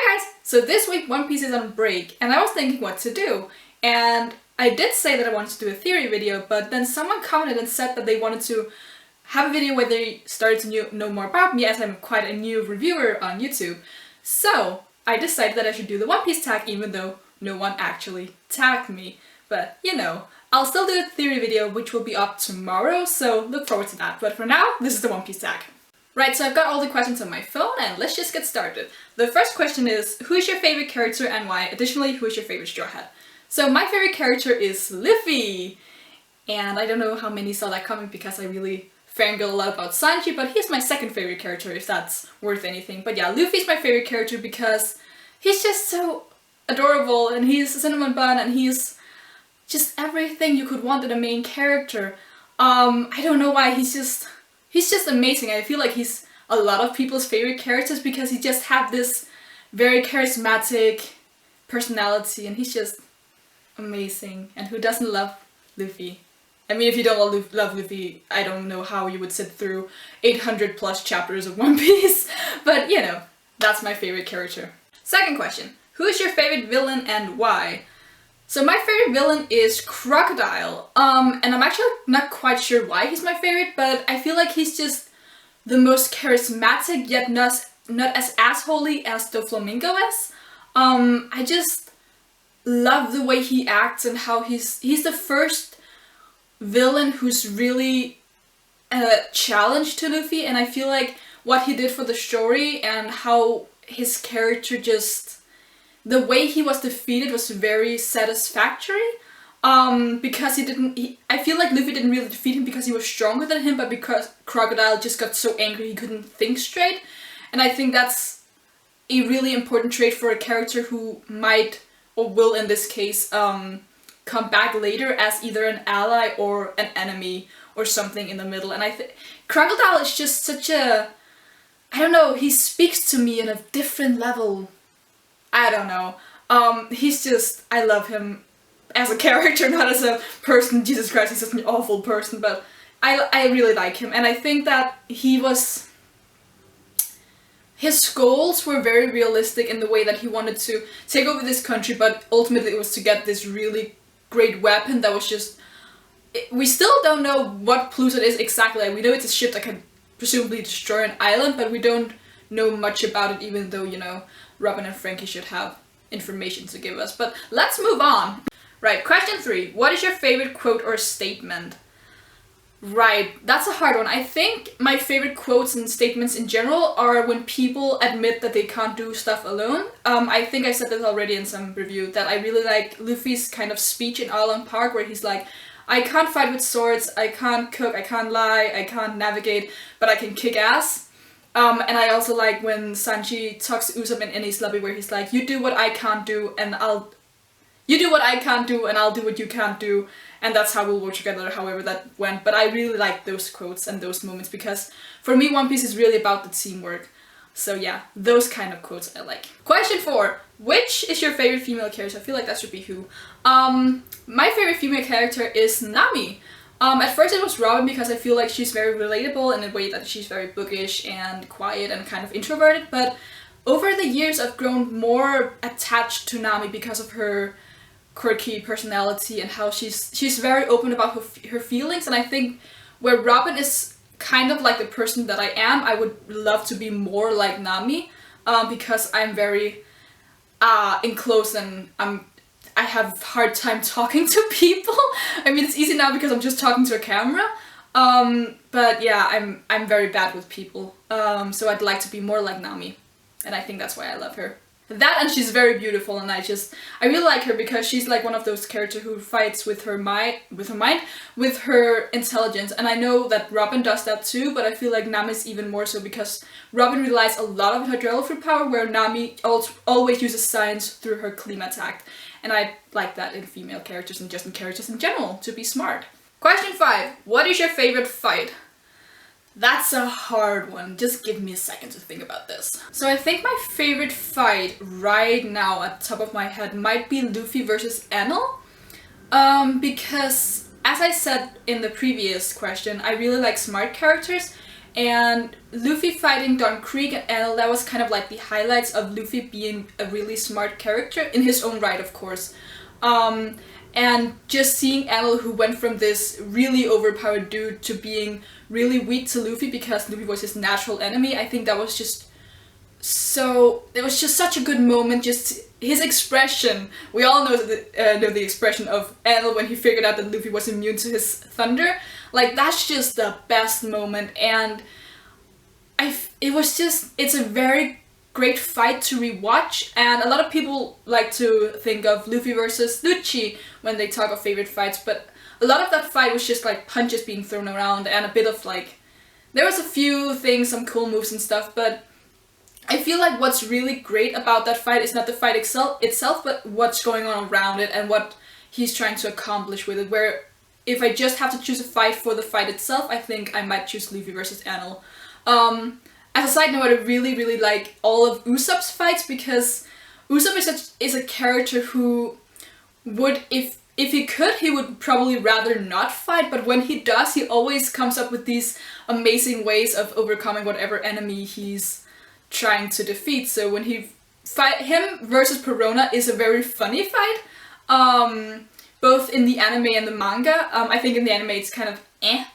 Hi guys! So this week One Piece is on break and I was thinking what to do. And I did say that I wanted to do a theory video, but then someone commented and said that they wanted to have a video where they started to know more about me, as I'm quite a new reviewer on YouTube. So I decided that I should do the One Piece tag even though no one actually tagged me. But you know, I'll still do a theory video which will be up tomorrow, so look forward to that. But for now, this is the One Piece tag. Right, so I've got all the questions on my phone and let's just get started. The first question is, who is your favorite character and why? Additionally, who is your favorite Straw Hat? So my favorite character is Luffy! And I don't know how many saw that coming because I really fangirl a lot about Sanji, but he's my second favorite character if that's worth anything. But yeah, Luffy's my favorite character because he's just so adorable and he's a cinnamon bun and he's just everything you could want in a main character. I don't know why, he's just amazing. I feel like he's a lot of people's favorite characters because he just have this very charismatic personality and he's just amazing. And who doesn't love Luffy? I mean, if you don't love Luffy, I don't know how you would sit through 800 plus chapters of One Piece, but you know, that's my favorite character. Second question, who is your favorite villain and why? So my favorite villain is Crocodile, and I'm actually not quite sure why he's my favorite, but I feel like he's just the most charismatic, yet not as assholey as the Flamingo is. I just love the way he acts and how he's the first villain who's really a challenge to Luffy, and I feel like what he did for the story and how his character just... the way he was defeated was very satisfactory, because I feel like Luffy didn't really defeat him because he was stronger than him, but because Crocodile just got so angry he couldn't think straight. And I think that's a really important trait for a character who might, or will in this case, come back later as either an ally or an enemy or something in the middle. And I think Crocodile is just such a... I don't know, he speaks to me on a different level. I don't know. He's just... I love him as a character, not as a person. Jesus Christ, he's such an awful person, but I really like him. And I think that he was... his goals were very realistic in the way that he wanted to take over this country, but ultimately it was to get this really great weapon that was just... we still don't know what plus it is exactly. Like, we know it's a ship that can presumably destroy an island, but we don't know much about it, even though, you know, Robin and Frankie should have information to give us. But let's move on. Right, question 3. What is your favorite quote or statement? Right, that's a hard one. I think my favorite quotes and statements in general are when people admit that they can't do stuff alone. I think I said this already in some review, that I really like Luffy's kind of speech in Island Park, where he's like, I can't fight with swords, I can't cook, I can't lie, I can't navigate, but I can kick ass. And I also like when Sanji talks to Usopp in Enies Lobby, where he's like, you do what I can't do and you do what I can't do and I'll do what you can't do, and that's how we'll work together, however that went. But I really like those quotes and those moments because for me One Piece is really about the teamwork. So yeah, those kind of quotes I like. Question 4. Which is your favorite female character? I feel like that should be who. My favorite female character is Nami. At first it was Robin because I feel like she's very relatable in a way that she's very bookish and quiet and kind of introverted, but over the years I've grown more attached to Nami because of her quirky personality and how she's very open about her feelings. And I think where Robin is kind of like the person that I am, I would love to be more like Nami, because I'm very enclosed and I have hard time talking to people. I mean, it's easy now because I'm just talking to a camera, but yeah, I'm very bad with people, so I'd like to be more like Nami, and I think that's why I love her. That, and she's very beautiful, and I really like her because she's like one of those characters who fights with her mind, with her intelligence, and I know that Robin does that too, but I feel like Nami's even more so because Robin relies a lot on her drill fruit power, where Nami always uses science through her Klimatak. And I like that in female characters and just in characters in general, to be smart. Question 5. What is your favorite fight? That's a hard one. Just give me a second to think about this. So I think my favorite fight right now at the top of my head might be Luffy versus Enel. Because as I said in the previous question, I really like smart characters. And Luffy fighting Don Krieg and Enel, that was kind of like the highlights of Luffy being a really smart character, in his own right, of course. And just seeing Enel, who went from this really overpowered dude to being really weak to Luffy because Luffy was his natural enemy, I think that was just so... It was just such a good moment, just his expression. We all know the expression of Enel when he figured out that Luffy was immune to his thunder. Like, that's just the best moment, and it's a very great fight to rewatch, and a lot of people like to think of Luffy versus Lucci when they talk of favorite fights, but a lot of that fight was just like punches being thrown around and a bit of like... There was a few things, some cool moves and stuff, but I feel like what's really great about that fight is not the fight itself, but what's going on around it and what he's trying to accomplish with it, where if I just have to choose a fight for the fight itself, I think I might choose Luffy versus Enel. As a side note, I really, really like all of Usopp's fights, because Usopp is a character who would, if he could, he would probably rather not fight, but when he does, he always comes up with these amazing ways of overcoming whatever enemy he's trying to defeat. So when him versus Perona is a very funny fight. Both in the anime and the manga. I think in the anime it's kind of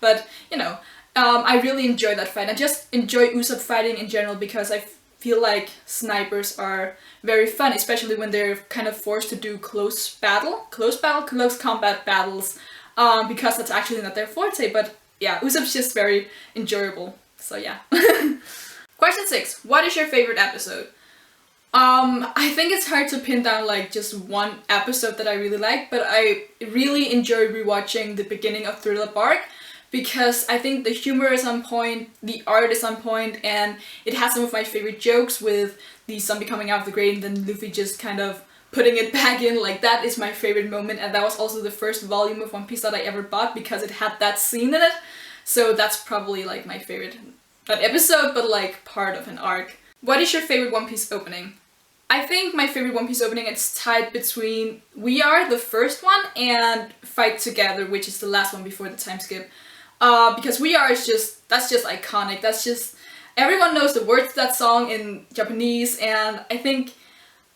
but you know, I really enjoy that fight. I just enjoy Usopp fighting in general because I feel like snipers are very fun, especially when they're kind of forced to do close combat battles, because that's actually not their forte, but yeah, Usopp's just very enjoyable, so yeah. Question 6. What is your favorite episode? I think it's hard to pin down like just one episode that I really like, but I really enjoy rewatching the beginning of Thriller Bark because I think the humor is on point, the art is on point, and it has some of my favorite jokes with the zombie coming out of the grave and then Luffy just kind of putting it back in. Like, that is my favorite moment, and that was also the first volume of One Piece that I ever bought because it had that scene in it. So that's probably like my favorite, not episode, but like part of an arc. What is your favorite One Piece opening? I think my favorite One Piece opening is tied between We Are, the first one, and Fight Together, which is the last one before the time skip. Because We Are is that's just iconic. That's just, everyone knows the words to that song in Japanese, and I think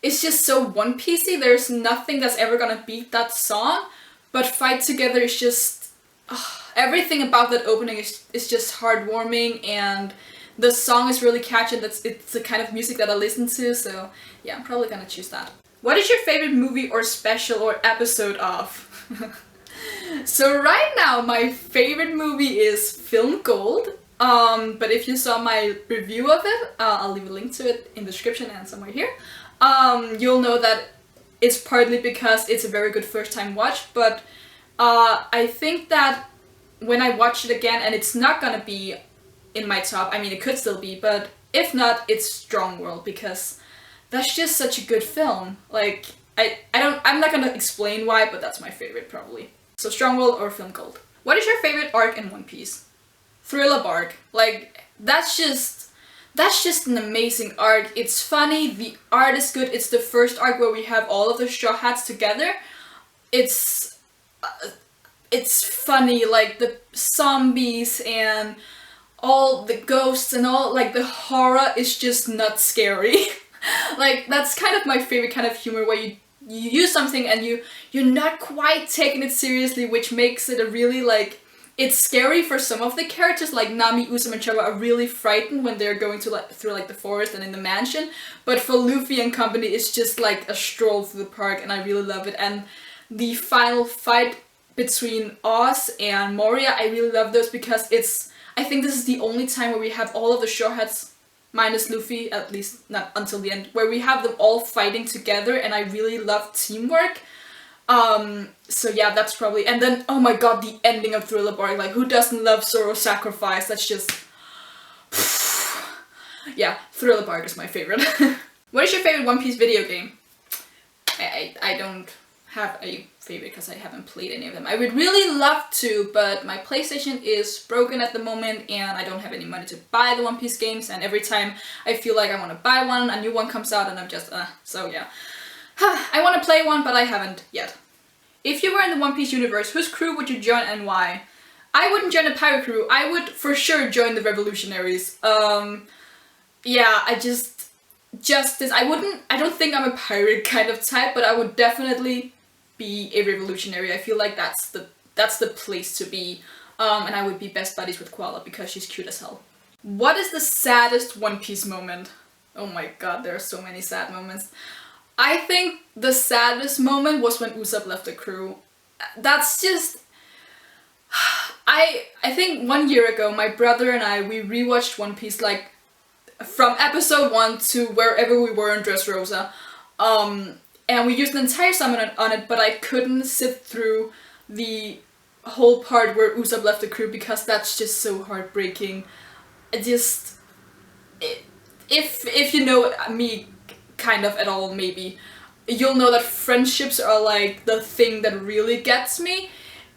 it's just so One Piecey. There's nothing that's ever gonna beat that song, but Fight Together is just, everything about that opening is just heartwarming, and the song is really catchy. It's the kind of music that I listen to, so yeah, I'm probably gonna choose that. What is your favorite movie or special or episode of? So right now, my favorite movie is Film Gold, but if you saw my review of it, I'll leave a link to it in the description and somewhere here, you'll know that it's partly because it's a very good first time watch, but I think that when I watch it again, and it's not gonna be in my top, I mean it could still be, but if not, it's Strong World, because that's just such a good film. Like, I'm not gonna explain why, but that's my favorite probably. So Strong World or Film Gold. What is your favorite arc in One Piece? Thriller Bark. Like, that's just an amazing arc. It's funny, the art is good, it's the first arc where we have all of the Straw Hats together. It's funny, like the zombies and all the ghosts and all, like the horror is just not scary. Like, that's kind of my favorite kind of humor, where you use something and you're not quite taking it seriously, which makes it a really, like, it's scary for some of the characters, like Nami, Usopp, and Chopper are really frightened when they're going to through the forest and in the mansion, but for Luffy and company it's just like a stroll through the park, and I really love it. And the final fight between Oz and Moria, I really love those because I think this is the only time where we have all of the Straw Hats, minus Luffy, at least not until the end, where we have them all fighting together, and I really love teamwork. So yeah, that's probably, and then, oh my god, the ending of Thriller Bark, like, who doesn't love Zoro's sacrifice? That's just, yeah, Thriller Bark is my favorite. What is your favorite One Piece video game? I don't have a favorite because I haven't played any of them. I would really love to, but my PlayStation is broken at the moment and I don't have any money to buy the One Piece games, and every time I feel like I want to buy one, a new one comes out and I'm just, so yeah. I want to play one, but I haven't yet. If you were in the One Piece universe, whose crew would you join and why? I wouldn't join a pirate crew. I would for sure join the revolutionaries. Yeah, justice. I don't think I'm a pirate kind of type, but I would definitely be a revolutionary. I feel like that's the place to be. And I would be best buddies with Koala because she's cute as hell. What is the saddest One Piece moment? Oh my god, there are so many sad moments. I think the saddest moment was when Usopp left the crew. That's just... I think 1 year ago, my brother and I, we rewatched One Piece, like, from episode 1 to wherever we were in Dressrosa. And we used the entire summer on it, but I couldn't sit through the whole part where Usopp left the crew because that's just so heartbreaking. If you know me kind of at all, maybe, you'll know that friendships are like the thing that really gets me.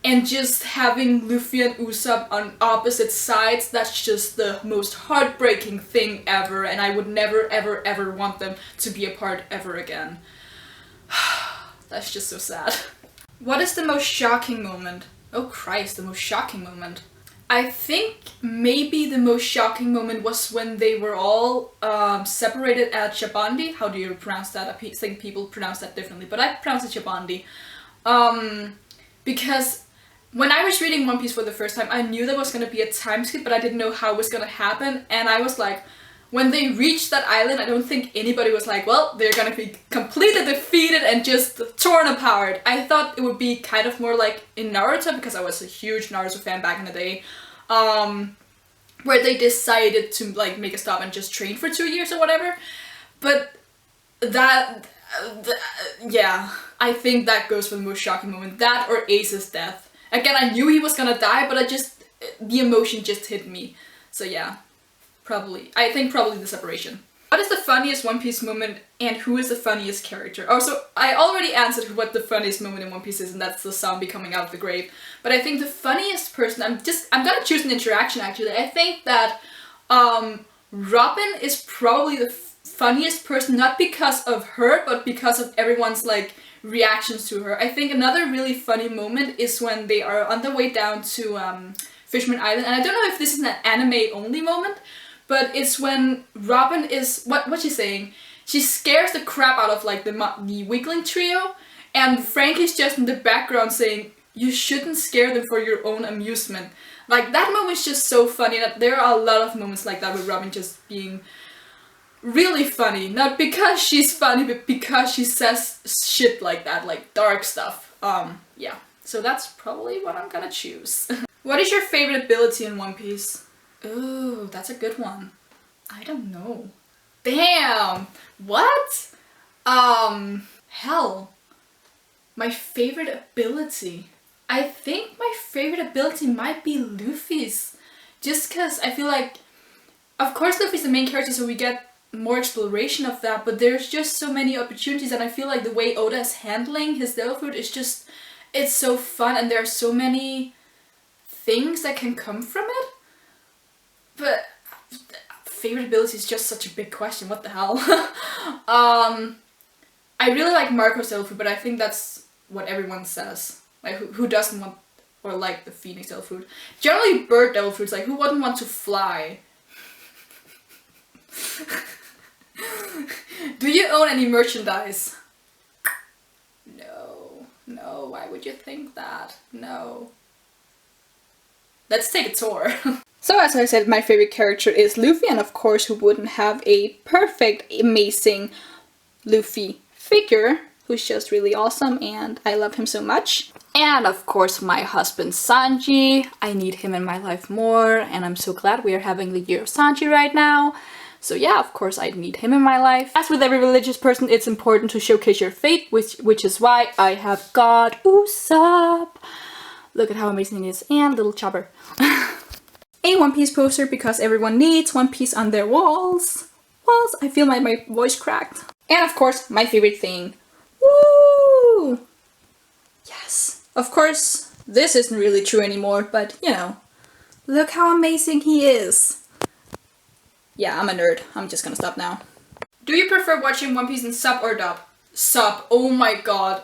And just having Luffy and Usopp on opposite sides, that's just the most heartbreaking thing ever, and I would never ever ever want them to be apart ever again. That's just so sad. What is the most shocking moment? Oh Christ, the most shocking moment. I think maybe the most shocking moment was when they were all separated at Shabandi. How do you pronounce that? I think people pronounce that differently, but I pronounce it Shabandi. Because when I was reading One Piece for the first time, I knew there was going to be a time skip, but I didn't know how it was going to happen. And I was like, when they reached that island, I don't think anybody was like, well, they're going to be completely defeated and just torn apart. I thought it would be kind of more like in Naruto, because I was a huge Naruto fan back in the day, where they decided to like make a stop and just train for 2 years or whatever. But yeah, I think that goes for the most shocking moment. That or Ace's death. Again, I knew he was gonna die, but the emotion just hit me. So yeah, I think probably the separation. What is the funniest One Piece moment and who is the funniest character? Oh, so I already answered what the funniest moment in One Piece is, and that's the zombie coming out of the grave. But I think the funniest person, I'm gonna choose an interaction actually. I think that Robin is probably the funniest person, not because of her, but because of everyone's like reactions to her. I think another really funny moment is when they are on their way down to Fishman Island, and I don't know if this is an anime only moment, but it's when Robin is what's she saying? She scares the crap out of like the Weakling trio, and Frankie's just in the background saying, "You shouldn't scare them for your own amusement." Like that moment's just so funny. That there are a lot of moments like that with Robin just being really funny, not because she's funny, but because she says shit like that, like dark stuff. Yeah. So that's probably what I'm gonna choose. What is your favorite ability in One Piece? Ooh, that's a good one. I don't know. Damn! What? Hell. My favorite ability. I think my favorite ability might be Luffy's. Just cause I feel like, of course Luffy's the main character, so we get more exploration of that, but there's just so many opportunities, and I feel like the way Oda is handling his devil fruit is just, it's so fun, and there are so many things that can come from it. But favorite ability is just such a big question, what the hell. I really like Marco's devil fruit, but I think that's what everyone says. Like who doesn't want or like the Phoenix devil fruit? Generally bird devil fruits, like who wouldn't want to fly? Do you own any merchandise? No, why would you think that? No. Let's take a tour. So as I said, my favorite character is Luffy, and of course who wouldn't have a perfect, amazing Luffy figure, who's just really awesome and I love him so much. And of course my husband Sanji, I need him in my life more, and I'm so glad we are having the year of Sanji right now. So yeah, of course I need him in my life. As with every religious person, it's important to showcase your faith, which is why I have God Usopp. Look at how amazing he is, and little Chopper. A One Piece poster, because everyone needs One Piece on their walls. I feel my voice cracked. And of course, my favorite thing. Woo! Yes. Of course, this isn't really true anymore, but you know. Look how amazing he is. Yeah, I'm a nerd. I'm just gonna stop now. Do you prefer watching One Piece in sub or dub? Sub. Oh my god.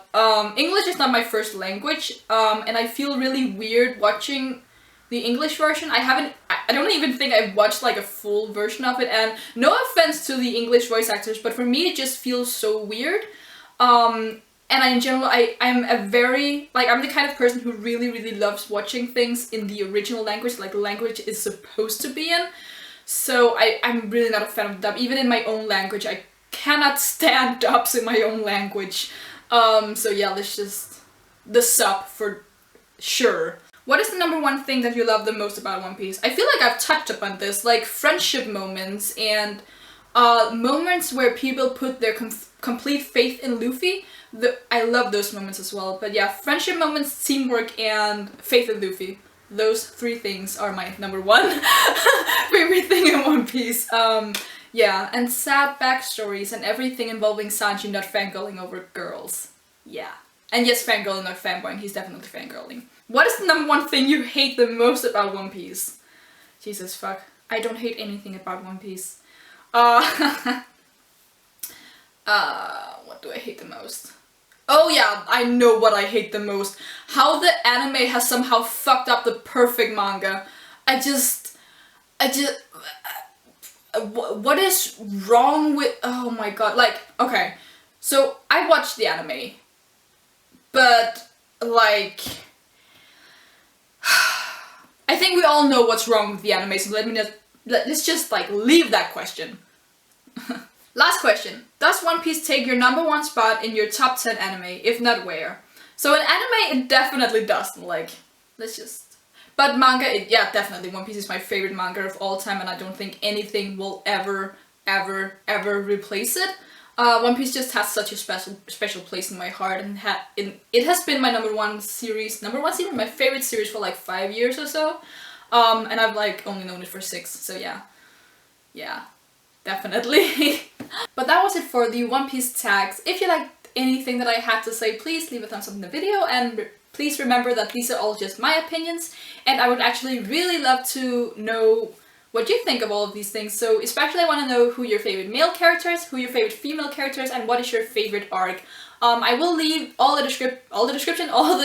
English is not my first language, and I feel really weird watching the English version. I don't even think I've watched like a full version of it, and no offense to the English voice actors, but for me it just feels so weird. And in general, I'm I'm the kind of person who really loves watching things in the original language, like the language is supposed to be in. So I'm really not a fan of dub. Even in my own language, I cannot stand dubs in my own language. So yeah, let's just... the sub for sure. What is the number one thing that you love the most about One Piece? I feel like I've touched upon this, like friendship moments and moments where people put their complete faith in Luffy. I love those moments as well. But yeah, friendship moments, teamwork, and faith in Luffy. Those three things are my number one favorite thing in One Piece. Yeah, and sad backstories and everything involving Sanji not fangirling over girls. Yeah. And yes, fangirling, not fanboying. He's definitely fangirling. What is the number one thing you hate the most about One Piece? Jesus fuck. I don't hate anything about One Piece. What do I hate the most? Oh yeah, I know what I hate the most. How the anime has somehow fucked up the perfect manga. What is wrong with... oh my god, like, okay. So, I watched the anime. But, like... I think we all know what's wrong with the anime, so let's just, like, leave that question. Last question. Does One Piece take your number one spot in your top 10 anime? If not, where? So in anime, it definitely does. Like, let's just... but manga, yeah, definitely. One Piece is my favorite manga of all time, and I don't think anything will ever replace it. One Piece just has such a special place in my heart, and it has been my number one series, my favorite series for like 5 years or so. And I've like only known it for 6, so yeah. Yeah. Definitely. But that was it for the One Piece tags. If you liked anything that I had to say, please leave a thumbs up in the video, and please remember that these are all just my opinions, and I would actually really love to know what you think of all of these things. So especially I want to know who your favorite male characters, who your favorite female characters, and what is your favorite arc. I will leave all the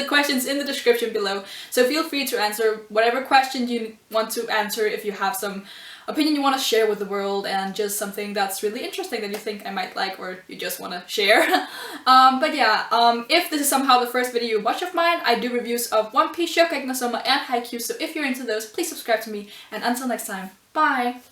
questions in the description below, so feel free to answer whatever question you want to answer if you have some opinion you want to share with the world, and just something that's really interesting that you think I might like, or you just want to share. But yeah, if this is somehow the first video you watch of mine, I do reviews of One Piece, Shokugeki no Soma, and Haikyuu, so if you're into those, please subscribe to me, and until next time, bye!